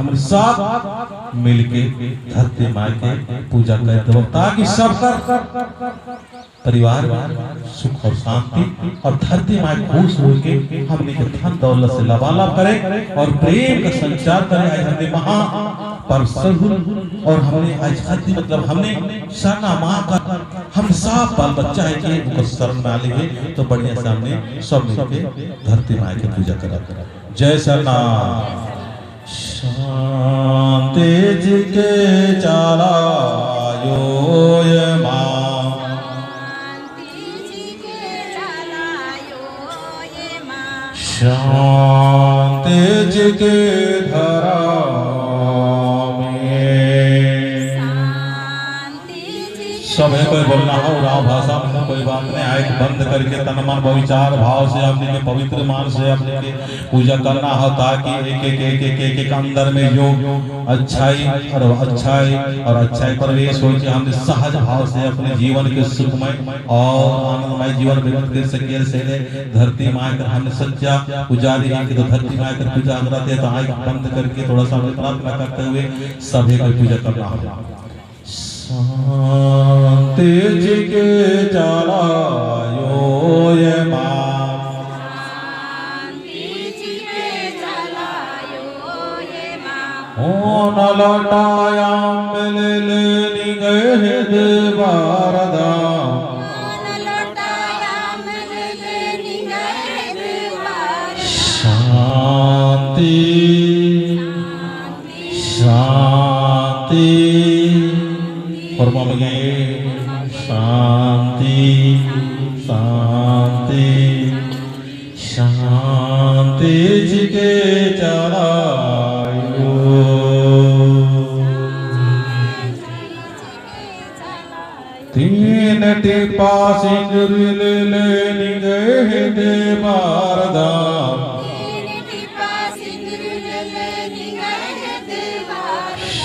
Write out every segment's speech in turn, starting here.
हम सब मिलके धरती माई के पूजा करते ताकि सबका परिवार सुख और शांति और धरती माई खुश होके हमने के धन दौलत से लबालब करे और प्रेम का संचार करे। आज हमने महा परसुर और हमने आज धरती मतलब हमने सरना माँ का हम सब बाल बच्चा है कि उनको शरण में लेंगे तो बढ़िया से हमने सब मिलके धरती माई की पूजा करा। जय सरना शांति जी के चालायो ये माँ शांति जी के धरा सब है कोई बोलना हो राव भाषा में कोई बात नहीं आए बंद करके तन मन विचार भाव से अपने के पवित्र मान से अपने के पूजा करना हो ताकि एक अंदर में जो अच्छाई और अच्छाई प्रवेश हो कि हमने सहज भाव से अपने जीवन के सुखमय और आनंदमय जीवन व्यतीत कर सके। से धरती माँ कर हमने सच्चा पुजारी हैं कि तो धरती माँ कर पूजा करते तो आए बंद करके थोड़ा सा प्रार्थना करते हुए सभी को पूजा करना होगा। शांति जी के चालायो ये माँ ओ न लौटाया मिले लेनी गए देवारदा शांति शांति शांति शांति शांति जी के चलायो तीन टिपा सिंदूर ले लेनी गए देवारदा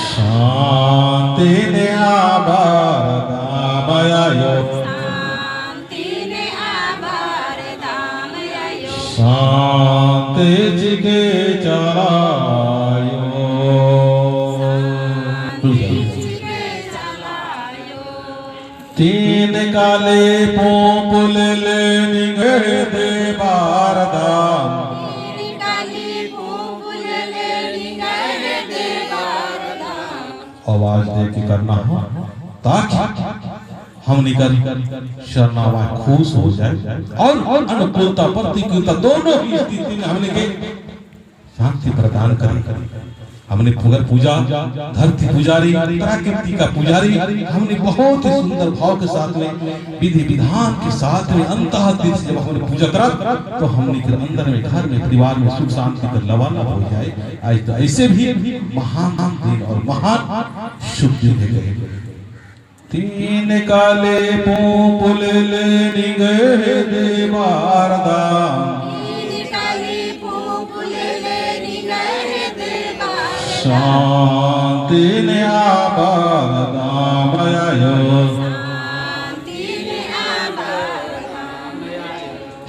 शांति ने आभार दामयायो शांति जी के चलायो तीन काले पोंपुल लेनी गए देवार दाम आवाज दे के करना हो ताकि हम निकल शरणावा खुश हो जाए और अनुकूलता प्रतिकूलता दोनों की स्थिति में हमने के शांति प्रदान करें। हमने पूजा धरती पुजारी प्रकृति का पुजारी हमने बहुत ही सुंदर भाव के साथ में विधि विधान के साथ में अंतः दिल से जब हमने पूजा करा तो हमने के अंदर में घर में परिवार में सुख शांति का लवालब हो जाए। आज तो ऐसे भी महान दिन और महान शुभ दिन है। तीन काले पोंपुल लेनी गए देवारदा शांति ने आभार दामयायो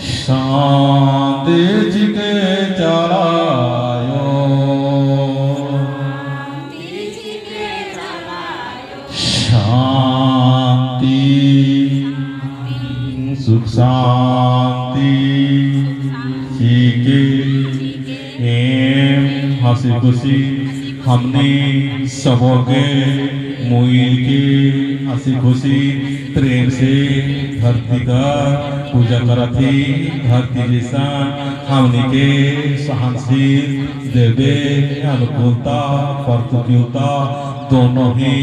शांति जी के चलायो शांति सुख शांति जी के हंसी खुशी हमने सबोगे मोइल के हंसी खुशी प्रेम से धरती का पूजा करा थी। धरती जैसा हमने के सहनशील देवे अनुकूलता प्रतिकूलता दोनों ही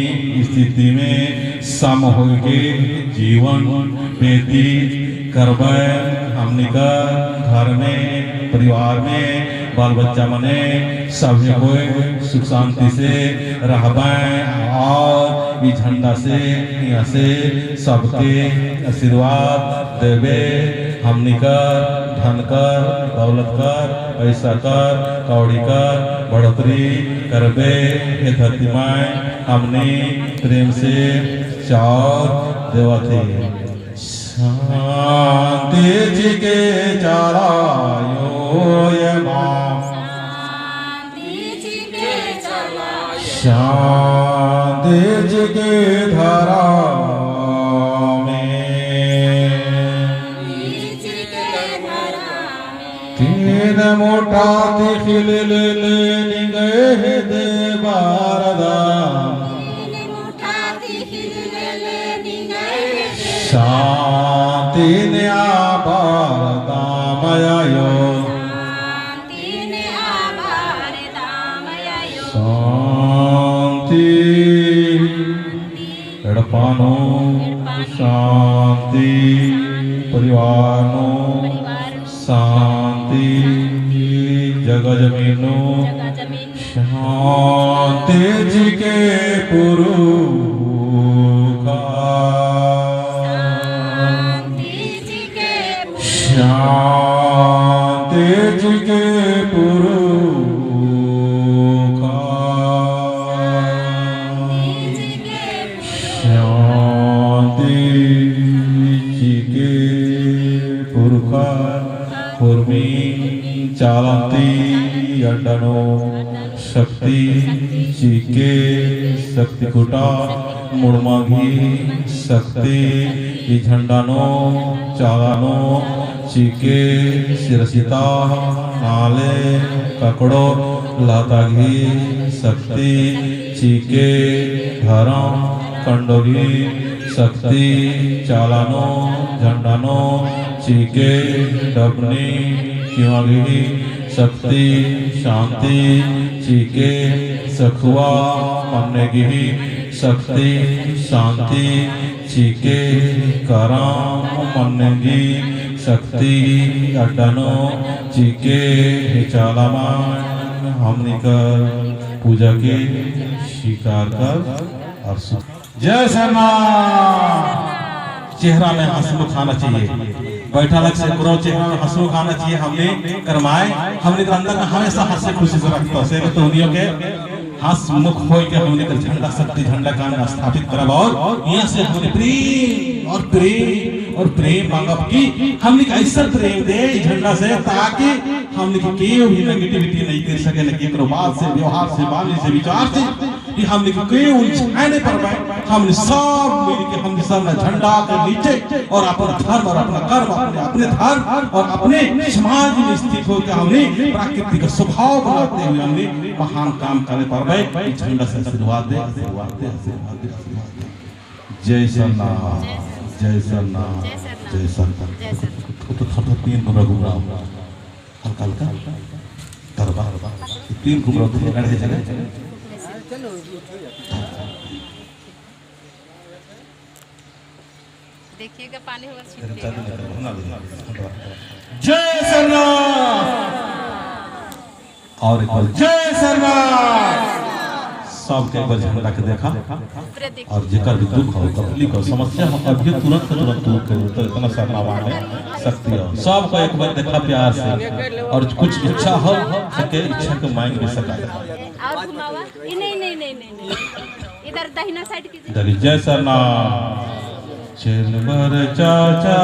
स्थिति में सम होके जीवन व्यतीत करवे। हमने का घर में परिवार में बाल बच्चा मने सभी को सुख शांति से रहबे और इस झंडा से यहाँ से सबके आशीर्वाद देवे। हमनी कर धन कर दौलत कर पैसा कर कौड़ी कर बढ़ोतरी करबे। ये धरती माए हमने प्रेम से चार देवा थे। शांति जी के चारायो ये माँ शांति जी के धरा तीन मोटा खिल गए दे बारदा शांति ने आबारदा मयायो शांति एडपानो शांति परिवारनो शांति जग जमीनो शांति जी के पुरुखा शांति जी के पुरुखा शांति जी के पुरुखा कुर्मी चालंती अड्डनो शक्ति चीके शक्ति कुटा मुड़मागी शक्ति झंडानो चालानो चीके सिरसिता नाले ककड़ो लातागी शक्ति चीके धरम कंडोगी शक्ति चालानो झंडानो चीके डबनी किवागी शक्ति शांति चीके सखुआ मन्नेगी शक्ति शांति चीके कराम मन्नेगी शक्ति अड्डानो चीके चालामान हमने कर पूजा के शिकार कर और जय शर्मा चेहरा में हंसमुख आना चाहिए बैठा लग से पूरा चेहरा में हंसमुख आना चाहिए हमने करमाए हमने अंदर में हमेशा हंसी खुशी से रखता से तो उन्हीं के हंसमुख होय के हमने कर झंडा शक्ति झंडा का स्थापित करब और यहां से हमने प्रेम मांगब कि हमने ऐसा प्रेम दे झंडा से ताकि हमने के भी नेगेटिविटी नहीं कर सके लेकिन बात से व्यवहार से वाणी से विचार से ये हमने के उलझाने पर हमने सब मिलके हमने सब झंडा के नीचे और अपना धर्म और अपना कर्म अपने धर्म और अपने समाज में स्थित होकर हमने प्राकृतिक स्वभाव बनाते हुए हमने महान काम करने पर झंडा से आशीर्वाद दे जय सरनाम जय सरनाम जय सरनाम तो तीन घुमरा हल्का हल्का दरबार तीन घुमरा गढ़े जगह देखिएगा पानी होगा जय सरनाम और एक बार जय सरनाम सबके एक बार झंडा के देखा और जेकर भी दुख हो तकलीफ हो समस्या हो अभी तुरंत दूर कर तो इतना सरनामा है शक्ति हो सबको एक बार देखा प्यार से और कुछ इच्छा हो सके इच्छा को मांग भी सका और घुमावा नहीं इधर दाहिना साइड कीजिए जय सरनाम चल बर चाचा